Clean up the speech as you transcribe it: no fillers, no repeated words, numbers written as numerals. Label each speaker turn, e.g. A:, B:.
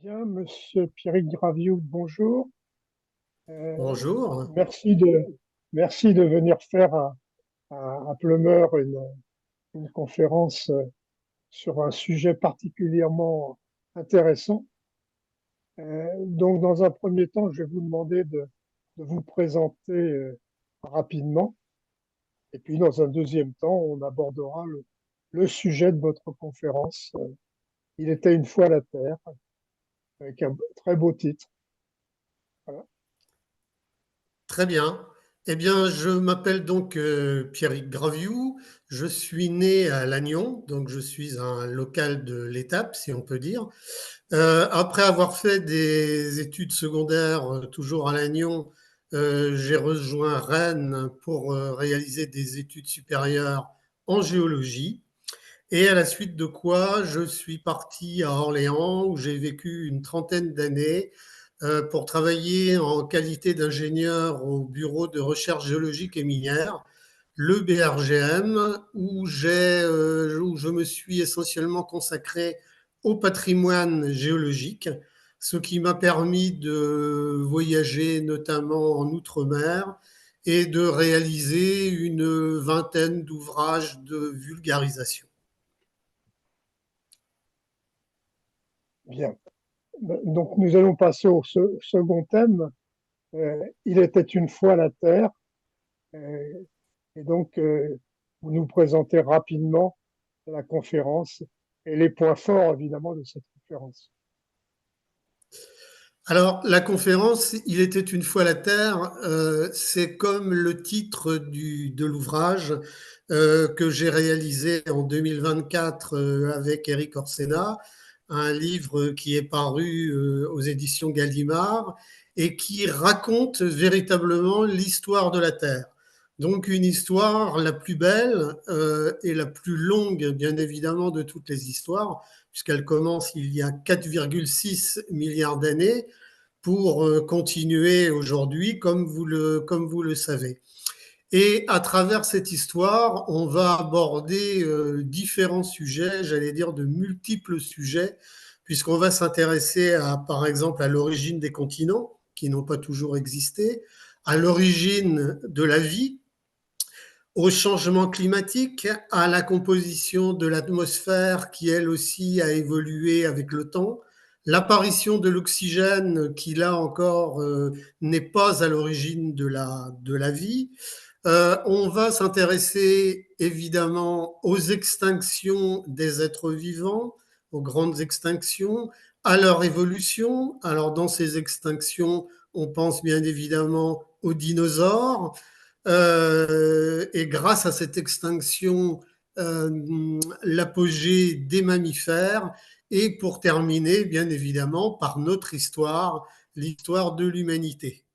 A: Bien, Monsieur Pierrick Graviou, bonjour. Euh,
B: Bonjour.
A: merci merci de venir faire à Pleumeur une conférence sur un sujet particulièrement intéressant. Donc, dans un premier temps, je vais vous demander de vous présenter rapidement. Et puis, dans un deuxième temps, on abordera le sujet de votre conférence. Il était une fois la Terre, avec un très beau titre. Voilà.
B: Très bien. Eh bien, je m'appelle donc Pierrick Graviou. Je suis né à Lannion, donc je suis un local de l'Étape, si on peut dire. Après avoir fait des études secondaires toujours à Lannion, j'ai rejoint Rennes pour réaliser des études supérieures en géologie. Et à la suite de quoi, je suis parti à Orléans où j'ai vécu une trentaine d'années pour travailler en qualité d'ingénieur au bureau de recherche géologique et minière, le BRGM, où je me suis essentiellement consacré au patrimoine géologique, ce qui m'a permis de voyager notamment en Outre-mer et de réaliser une vingtaine d'ouvrages de vulgarisation.
A: Bien. Donc, nous allons passer au second thème. Il était une fois la Terre. Euh, et donc, vous nous présentez rapidement la conférence et les points forts, évidemment, de cette conférence.
B: Alors, la conférence Il était une fois la Terre, c'est comme le titre de l'ouvrage que j'ai réalisé en 2024 avec Eric Orsena, un livre qui est paru aux éditions Gallimard et qui raconte véritablement l'histoire de la Terre. Donc une histoire la plus belle et la plus longue, bien évidemment, de toutes les histoires, puisqu'elle commence il y a 4,6 milliards d'années pour continuer aujourd'hui comme vous le savez. Et à travers cette histoire, on va aborder différents sujets, j'allais dire de multiples sujets, puisqu'on va s'intéresser à, par exemple, à l'origine des continents, qui n'ont pas toujours existé, à l'origine de la vie, au changement climatique, à la composition de l'atmosphère qui, elle aussi, a évolué avec le temps, l'apparition de l'oxygène qui, là encore, n'est pas à l'origine de la vie. On va s'intéresser évidemment aux extinctions des êtres vivants, aux grandes extinctions, à leur évolution. Alors dans ces extinctions, on pense bien évidemment aux dinosaures, et grâce à cette extinction, l'apogée des mammifères, et pour terminer, bien évidemment, par notre histoire, l'histoire de l'humanité.